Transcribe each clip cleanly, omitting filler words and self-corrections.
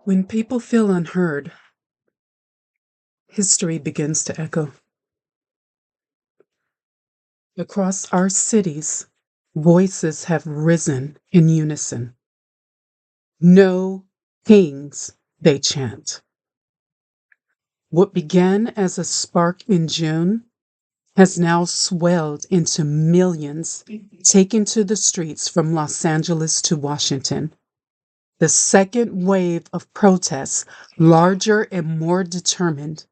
When people feel unheard, history begins to echo. Across our cities, voices have risen in unison. No kings, they chant. What began as a spark in June has now swelled into millions taken to the streets from Los Angeles to Washington. The second wave of protests, larger and more determined.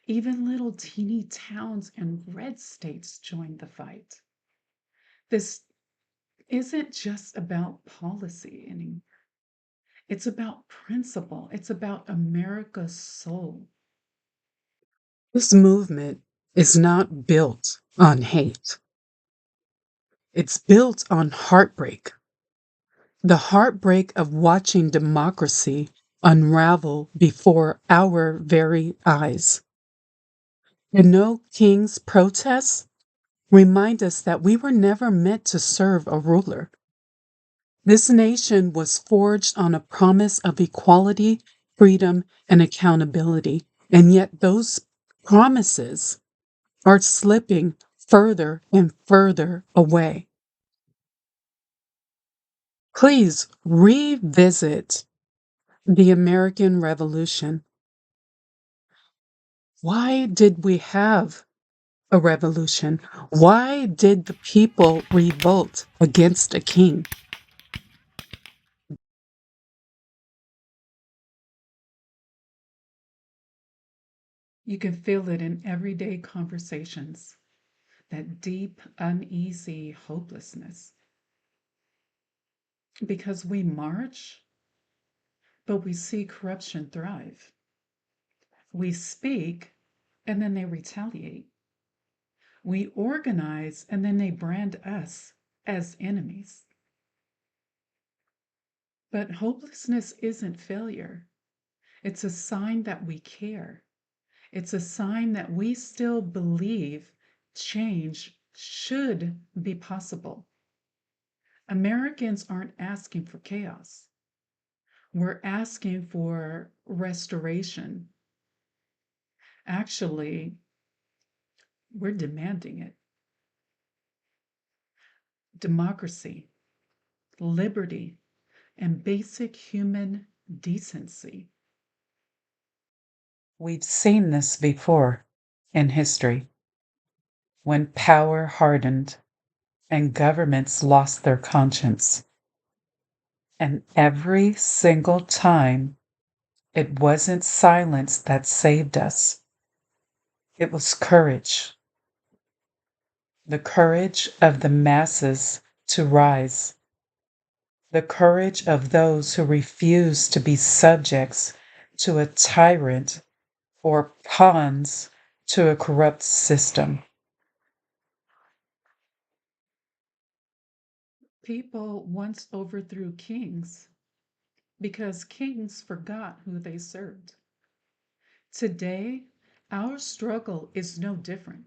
Even little teeny towns and red states joined the fight. This isn't just about policy anymore. It's about principle. It's about America's soul. This movement is not built on hate. It's built on heartbreak. The heartbreak of watching democracy unravel before our very eyes. The No Kings protests remind us that we were never meant to serve a ruler. This nation was forged on a promise of equality, freedom, and accountability, and yet those promises are slipping further and further away. Please revisit the American Revolution. Why did we have a revolution? Why did the people revolt against a king? You can feel it in everyday conversations, that deep, uneasy hopelessness. Because we march, but we see corruption thrive. We speak, and then they retaliate. We organize, and then they brand us as enemies. But hopelessness isn't failure. It's a sign that we care. It's a sign that we still believe change should be possible. Americans aren't asking for chaos. We're asking for restoration. Actually, we're demanding it. Democracy, liberty, and basic human decency. We've seen this before in history, when power hardened and governments lost their conscience. And every single time, it wasn't silence that saved us. It was courage. The courage of the masses to rise. The courage of those who refuse to be subjects to a tyrant or pawns to a corrupt system. People once overthrew kings because kings forgot who they served. Today, our struggle is no different.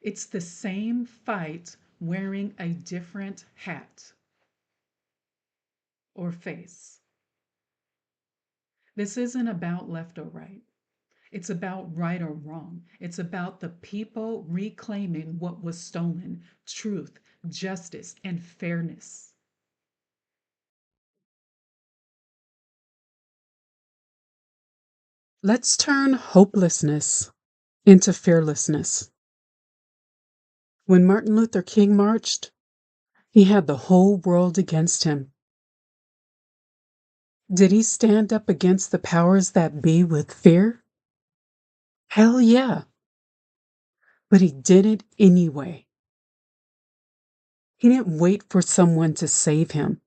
It's the same fight wearing a different hat or face. This isn't about left or right. It's about right or wrong. It's about the people reclaiming what was stolen: truth, justice, and fairness. Let's turn hopelessness into fearlessness. When Martin Luther King marched, he had the whole world against him. Did he stand up against the powers that be with fear? Hell yeah. But he did it anyway. He didn't wait for someone to save him.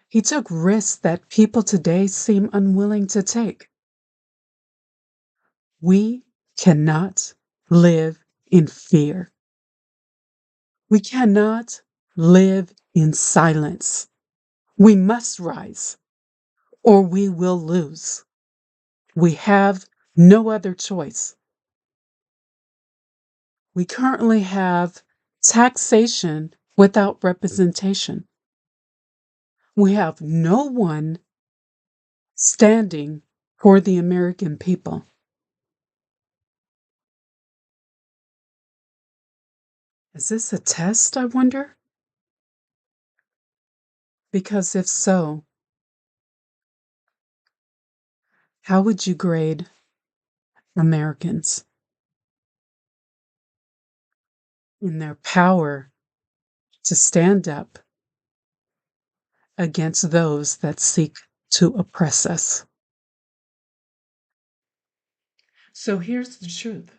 He took risks that people today seem unwilling to take. We cannot live in fear. We cannot live in silence. We must rise, or we will lose. We have no other choice. We currently have taxation without representation. We have no one standing for the American people. Is this a test, I wonder? Because if so, how would you grade Americans in their power to stand up against those that seek to oppress us? So here's the truth.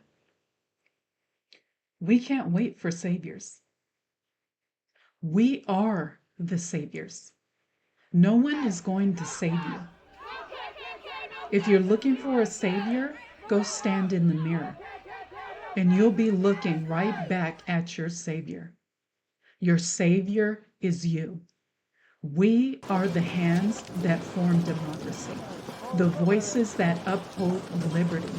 We can't wait for saviors. We are the saviors. No one is going to save you. If you're looking for a savior, go stand in the mirror, and you'll be looking right back at your savior. Your savior is you. We are the hands that form democracy, the voices that uphold liberty,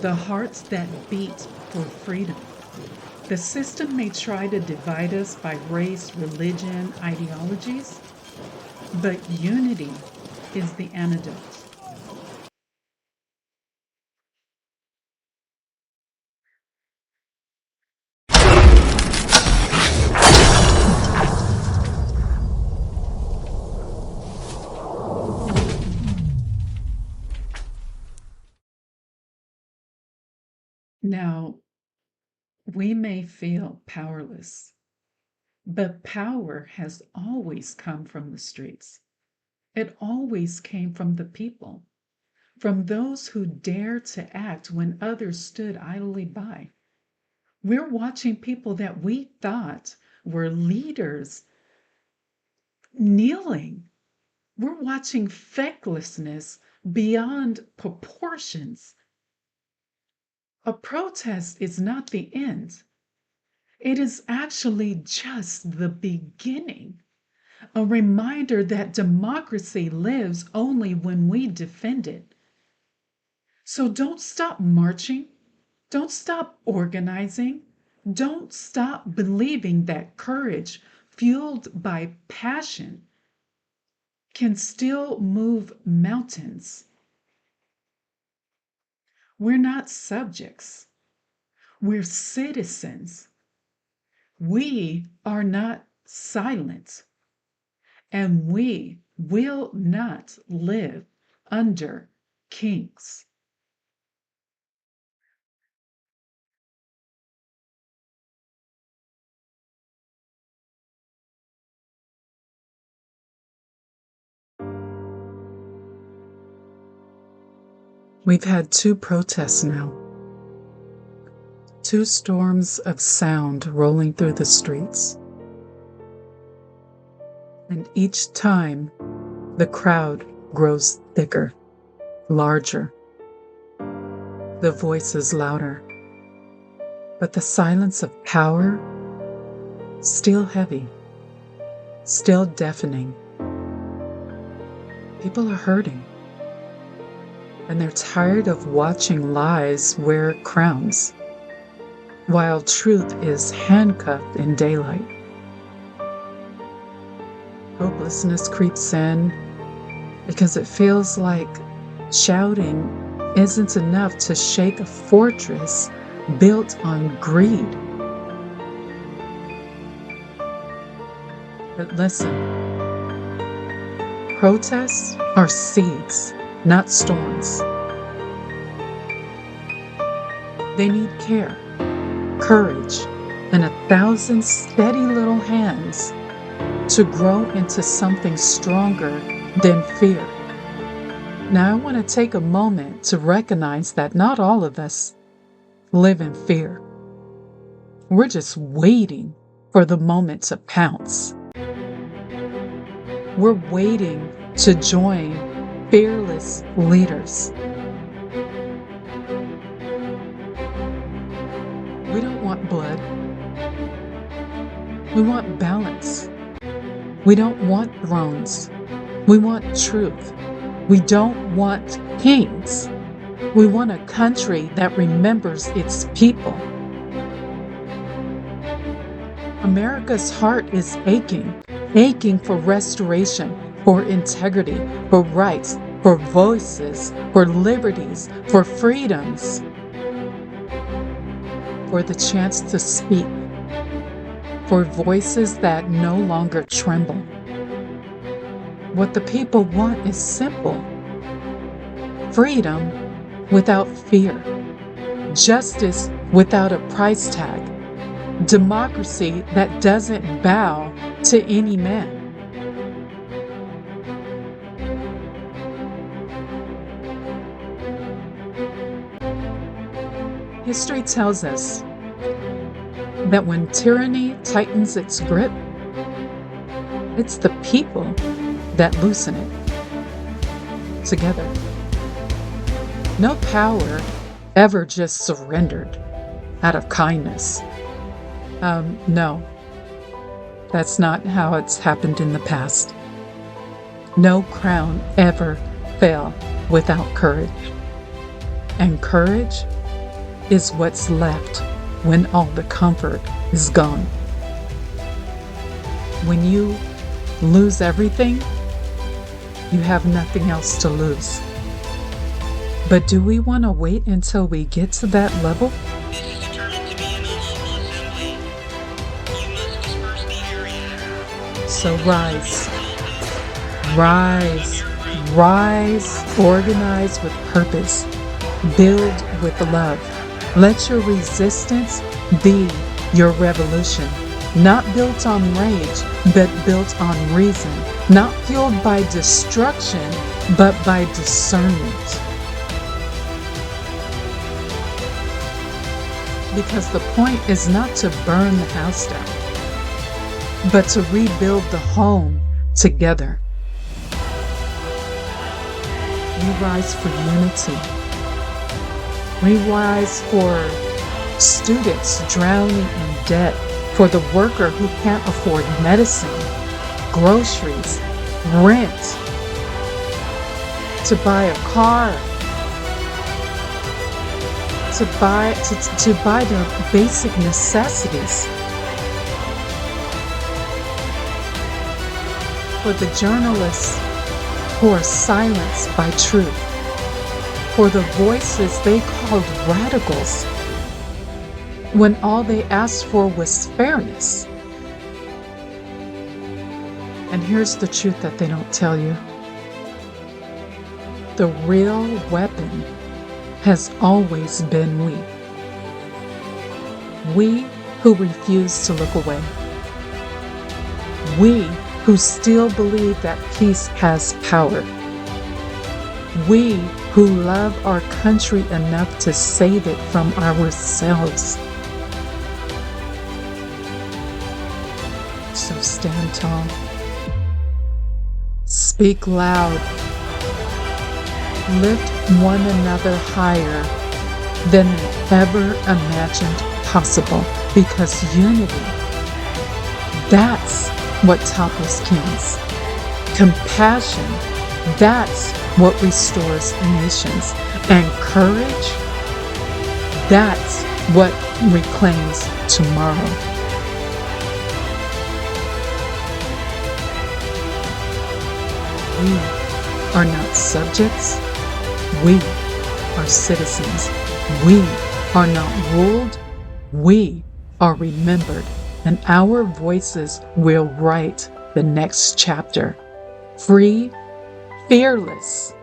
the hearts that beat for freedom. The system may try to divide us by race, religion, ideologies, but unity is the antidote. Now, we may feel powerless, but power has always come from the streets. It always came from the people, from those who dared to act when others stood idly by. We're watching people that we thought were leaders kneeling. We're watching fecklessness beyond proportions. A protest is not the end. It is actually just the beginning. A reminder that democracy lives only when we defend it. So don't stop marching. Don't stop organizing. Don't stop believing that courage, fueled by passion, can still move mountains. We're not subjects, we're citizens. We are not silent, and we will not live under kings. We've had 2 protests now, 2 storms of sound rolling through the streets. And each time, the crowd grows thicker, larger. The voices louder. But the silence of power, still heavy, still deafening. People are hurting. And they're tired of watching lies wear crowns, while truth is handcuffed in daylight. Hopelessness creeps in because it feels like shouting isn't enough to shake a fortress built on greed. But listen, protests are seeds, not storms. They need care, courage, and 1,000 steady little hands to grow into something stronger than fear. Now, I want to take a moment to recognize that not all of us live in fear. We're just waiting for the moment to pounce. We're waiting to join fearless leaders. We don't want blood. We want balance. We don't want thrones. We want truth. We don't want kings. We want a country that remembers its people. America's heart is aching for restoration, for integrity, for rights, for voices, for liberties, for freedoms, for the chance to speak, for voices that no longer tremble. What the people want is simple: freedom without fear, justice without a price tag, democracy that doesn't bow to any man. History tells us that when tyranny tightens its grip, it's the people that loosen it together. No power ever just surrendered out of kindness. No, that's not how it's happened in the past. No crown ever fell without courage. And courage is what's left when all the comfort is gone. When you lose everything, you have nothing else to lose. But do we want to wait until we get to that level? This is determined to be a municipal assembly. You must disperse the area. So rise, rise, rise, organize with purpose, build with love. Let your resistance be your revolution, not built on rage, but built on reason, not fueled by destruction, but by discernment. Because the point is not to burn the house down, but to rebuild the home together. We rise for unity. We rise for students drowning in debt, for the worker who can't afford medicine, groceries, rent, to buy a car, to buy their basic necessities, for the journalists who are silenced by truth, for the voices they called radicals when all they asked for was fairness. And here's the truth that they don't tell you. The real weapon has always been we. We who refuse to look away. We who still believe that peace has power. We who love our country enough to save it from ourselves. So stand tall. Speak loud. Lift one another higher than ever imagined possible, because unity, that's what topples kings. Compassion, that's what restores nations. And courage, that's what reclaims tomorrow. We are not subjects. We are citizens. We are not ruled. We are remembered. And our voices will write the next chapter. Free, fearless,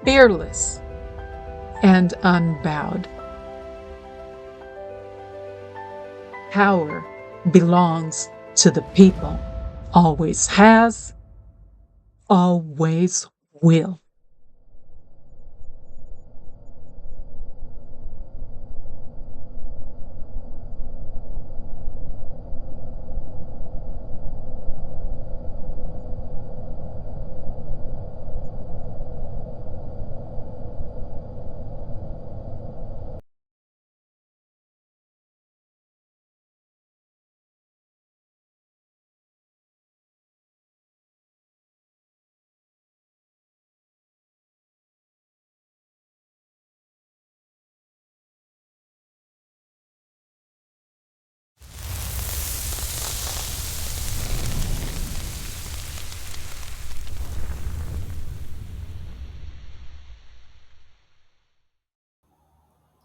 fearless, and unbowed. Power belongs to the people. Always has, always will.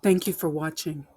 Thank you for watching.